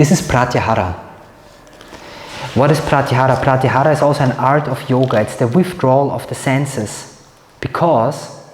This is Pratyahara. What is Pratyahara? Pratyahara is also an art of yoga. It's the withdrawal of the senses, because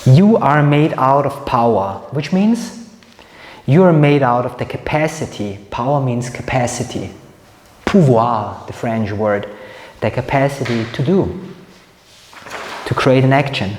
you are made out of power, which means you are made out of the capacity. Power means capacity. Pouvoir, the French word. The capacity to do, to create an action.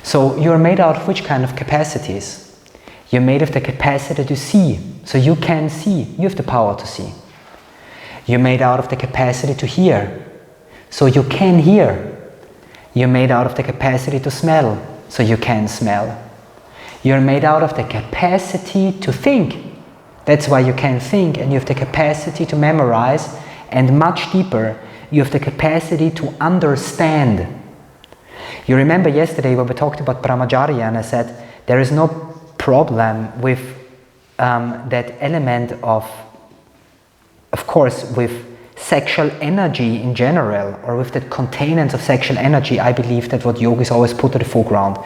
So you're made out of which kind of capacities? You're made of the capacity to see. So you can see. You have the power to see. You're made out of the capacity to hear. So you can hear. You're made out of the capacity to smell. So you can smell. You're made out of the capacity to think. That's why you can think, and you have the capacity to memorize, and much deeper, you have the capacity to understand. You remember yesterday when we talked about Brahmacharya, and I said there is no problem with that element of course, with sexual energy in general, or with the containance of sexual energy. I believe that what yogis always put to the foreground.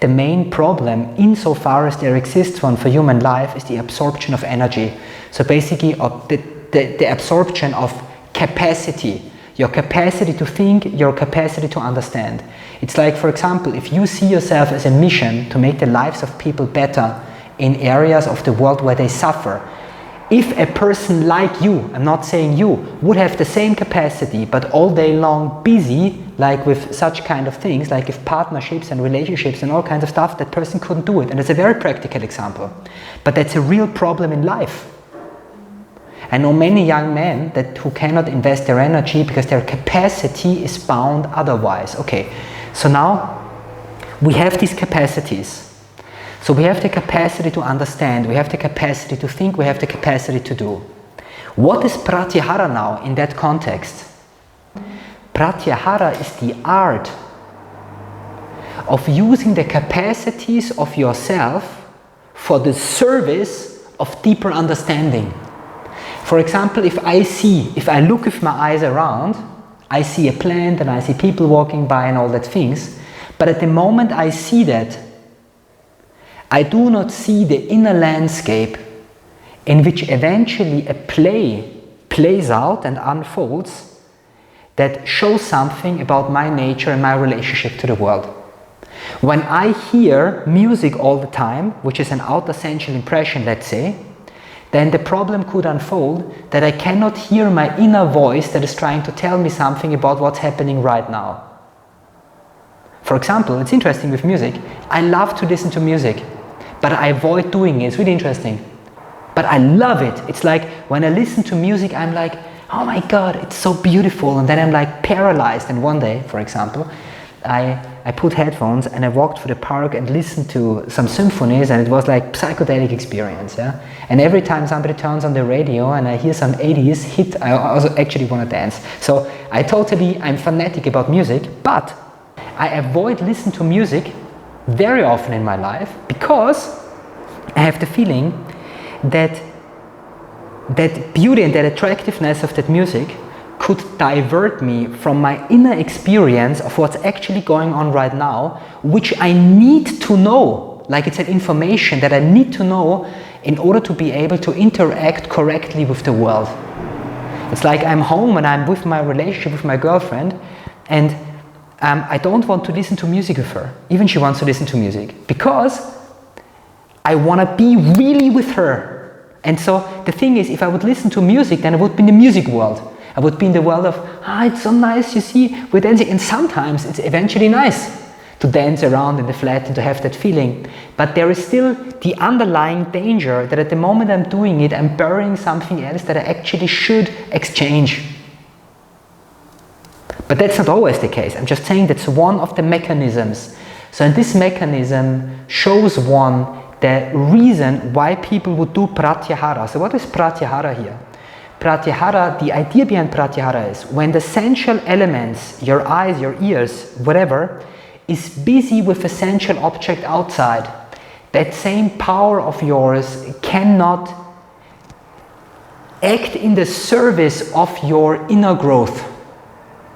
The main problem, insofar as there exists one for human life, is the absorption of energy. So basically the absorption of capacity, your capacity to think, your capacity to understand. It's like, for example, if you see yourself as a mission to make the lives of people better in areas of the world where they suffer. If a person like you, I'm not saying you, would have the same capacity but all day long busy, like with such kind of things, like with partnerships and relationships and all kinds of stuff, that person couldn't do it. And it's a very practical example. But that's a real problem in life. I know many young men who cannot invest their energy because their capacity is bound otherwise. Okay, so now we have these capacities. So we have the capacity to understand, we have the capacity to think, we have the capacity to do. What is Pratyahara now in that context? Pratyahara is the art of using the capacities of yourself for the service of deeper understanding. For example, if I look with my eyes around, I see a plant and I see people walking by and all that things, but at the moment I see that, I do not see the inner landscape in which eventually a play plays out and unfolds that shows something about my nature and my relationship to the world. When I hear music all the time, which is an outer sensual impression, let's say, then the problem could unfold that I cannot hear my inner voice that is trying to tell me something about what's happening right now. For example, it's interesting with music. I love to listen to music, but I avoid doing it. It's really interesting. But I love it. It's like when I listen to music, I'm like, oh my God, it's so beautiful. And then I'm like paralyzed. And one day, for example, I put headphones and I walked through the park and listened to some symphonies, and it was like psychedelic experience. Yeah? And every time somebody turns on the radio and I hear some 80s hit, I also actually want to dance. So I'm fanatic about music, but I avoid listening to music very often in my life because I have the feeling that that beauty and that attractiveness of that music could divert me from my inner experience of what's actually going on right now, which I need to know, like it's an information that I need to know in order to be able to interact correctly with the world. It's like I'm home and I'm with my relationship with my girlfriend, and I don't want to listen to music with her, even she wants to listen to music, because I want to be really with her. And so the thing is, if I would listen to music, then I would be in the music world. I would be in the world of, it's so nice, you see, we're dancing. And sometimes it's eventually nice to dance around in the flat and to have that feeling. But there is still the underlying danger that at the moment I'm doing it, I'm burying something else that I actually should exchange. But that's not always the case. I'm just saying that's one of the mechanisms. So and this mechanism shows one the reason why people would do Pratyahara. So what is Pratyahara here? Pratyahara, the idea behind Pratyahara is when the sensual elements, your eyes, your ears, whatever, is busy with a sensual object outside, that same power of yours cannot act in the service of your inner growth,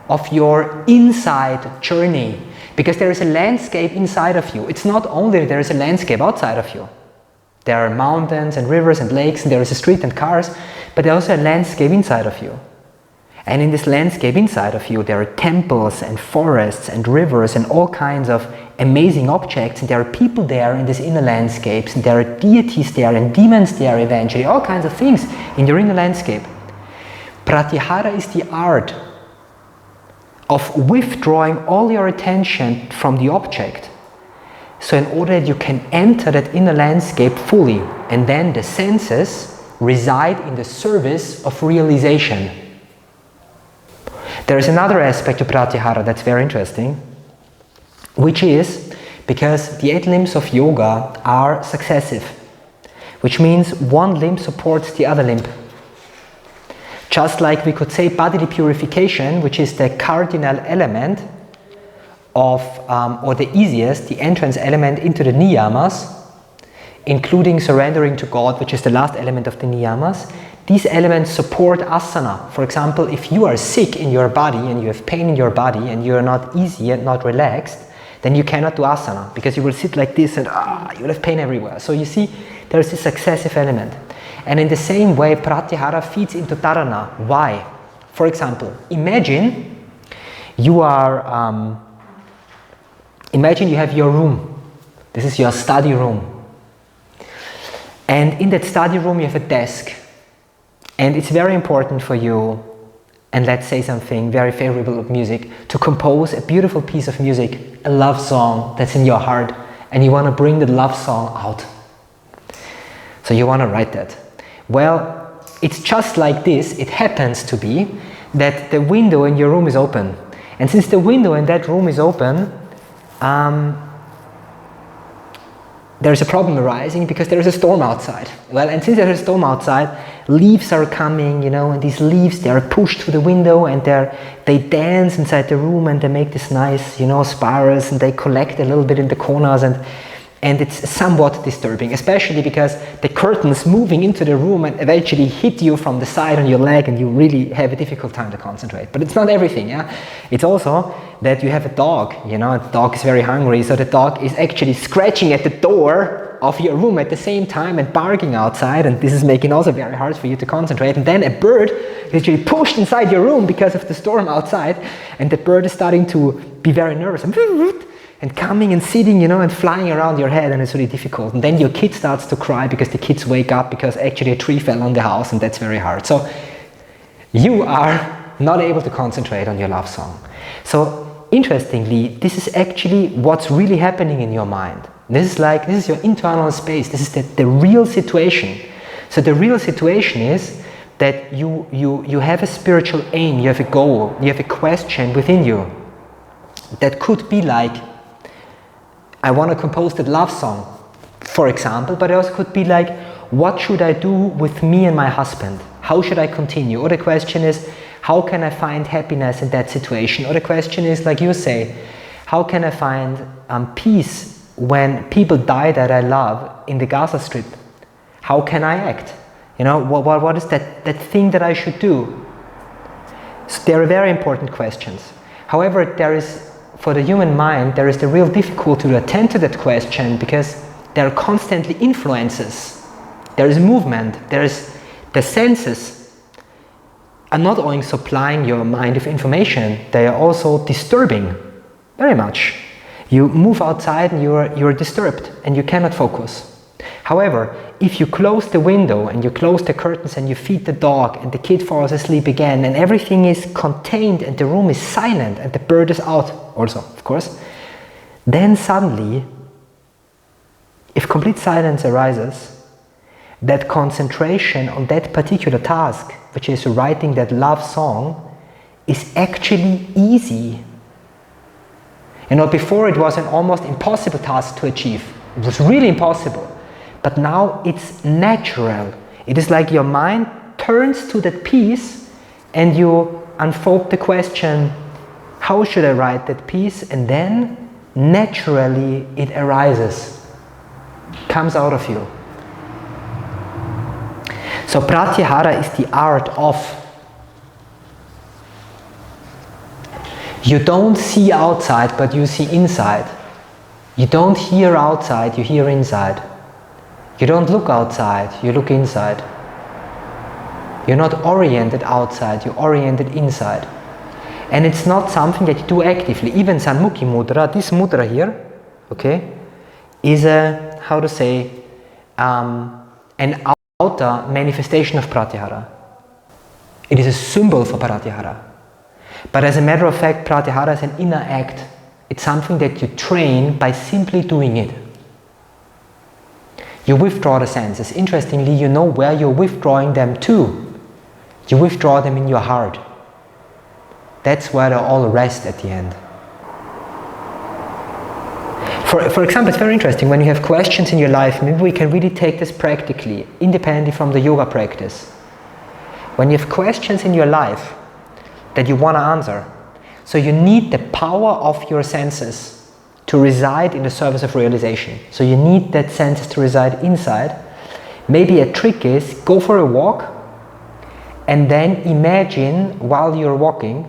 of your inside journey. Because there is a landscape inside of you. It's not only there is a landscape outside of you. There are mountains and rivers and lakes, and there is a street and cars, but there's also a landscape inside of you. And in this landscape inside of you, there are temples and forests and rivers and all kinds of amazing objects, and there are people there in these inner landscapes, and there are deities there and demons there eventually, all kinds of things in your inner landscape. Pratyahara is the art of withdrawing all your attention from the object, so in order that you can enter that inner landscape fully, and then the senses reside in the service of realization. There is another aspect to Pratyahara that's very interesting, which is because the 8 limbs of yoga are successive, which means one limb supports the other limb. Just like we could say bodily purification, which is the cardinal element of, or the easiest, the entrance element into the niyamas, including surrendering to God, which is the last element of the niyamas. These elements support asana. For example, if you are sick in your body and you have pain in your body and you are not easy and not relaxed, then you cannot do asana, because you will sit like this and you will have pain everywhere. So you see, there is this successive element. And in the same way, Pratyahara feeds into Dharana. Why? For example, imagine you are, imagine you have your room. This is your study room. And in that study room you have a desk. And it's very important for you, and let's say something very favorable of music, to compose a beautiful piece of music, a love song that's in your heart, and you want to bring the love song out. So you want to write that. Well, it's just like this. It happens to be that the window in your room is open. And since the window in that room is open, there's a problem arising because there is a storm outside. Well, and since there's a storm outside, leaves are coming, and these leaves, they are pushed through the window, and they dance inside the room, and they make this nice, spirals, and they collect a little bit in the corners, and it's somewhat disturbing, especially because the curtains moving into the room and eventually hit you from the side on your leg, and you really have a difficult time to concentrate. But it's not everything, yeah? It's also that you have a dog, the dog is very hungry, so the dog is actually scratching at the door of your room at the same time and barking outside, and this is making also very hard for you to concentrate. And then a bird is actually pushed inside your room because of the storm outside, and the bird is starting to be very nervous and coming and sitting, and flying around your head, and it's really difficult. And then your kid starts to cry because the kids wake up because actually a tree fell on the house, and that's very hard. So you are not able to concentrate on your love song. So interestingly, this is actually what's really happening in your mind. This is your internal space. This is the real situation. So the real situation is that you have a spiritual aim, you have a goal, you have a question within you that could be like, I want to compose that love song, for example, but it also could be like, what should I do with me and my husband? How should I continue? Or the question is, how can I find happiness in that situation? Or the question is, like you say, how can I find peace when people die that I love in the Gaza Strip? How can I act? What is that thing that I should do? So they are very important questions. However, for the human mind, there is the real difficulty to attend to that question because there are constantly influences. There is movement. There is the senses are not only supplying your mind with information, they are also disturbing very much. You move outside and you're disturbed and you cannot focus. However, if you close the window and you close the curtains and you feed the dog and the kid falls asleep again and everything is contained and the room is silent and the bird is out also, of course, then suddenly, if complete silence arises, that concentration on that particular task, which is writing that love song, is actually easy. Before it was an almost impossible task to achieve. It was really impossible. But now it's natural. It is like your mind turns to that piece and you unfold the question, how should I write that piece? And then naturally it arises, comes out of you. So Pratyahara is the art of. You don't see outside, but you see inside. You don't hear outside, you hear inside. You don't look outside, you look inside. You're not oriented outside, you're oriented inside. And it's not something that you do actively. Even Sanmukhi Mudra, this mudra here, okay, is a, how to say, an outer manifestation of Pratyahara. It is a symbol for Pratyahara. But as a matter of fact, Pratyahara is an inner act. It's something that you train by simply doing it. You withdraw the senses. Interestingly, you know where you're withdrawing them to. You withdraw them in your heart. That's where they all rest at the end. For example, it's very interesting, when you have questions in your life, maybe we can really take this practically, independently from the yoga practice. When you have questions in your life that you want to answer, so you need the power of your senses to reside in the service of realization. So you need that senses to reside inside. Maybe a trick is, go for a walk, and then imagine while you're walking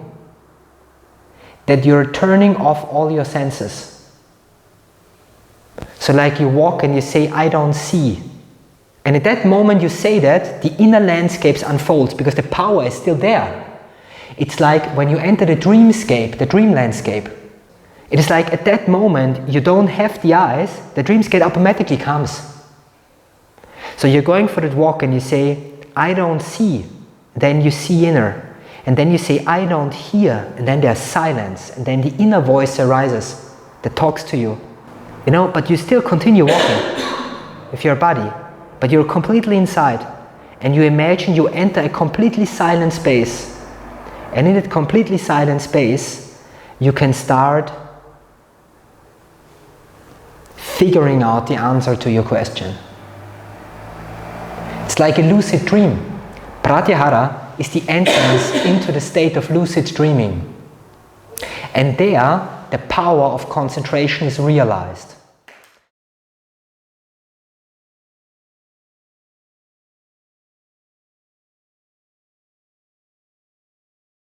that you're turning off all your senses. So like you walk and you say, I don't see. And at that moment you say that, the inner landscapes unfolds because the power is still there. It's like when you enter the dreamscape, the dream landscape. It is like at that moment you don't have the eyes, the dreamscape automatically comes. So you're going for that walk and you say, I don't see. Then you see inner. And then you say, I don't hear. And then there's silence. And then the inner voice arises that talks to you. You know, but you still continue walking with your body. But you're completely inside. And you imagine you enter a completely silent space. And in that completely silent space, you can start figuring out the answer to your question. It's like a lucid dream. Pratyahara is the entrance into the state of lucid dreaming. And there, the power of concentration is realized.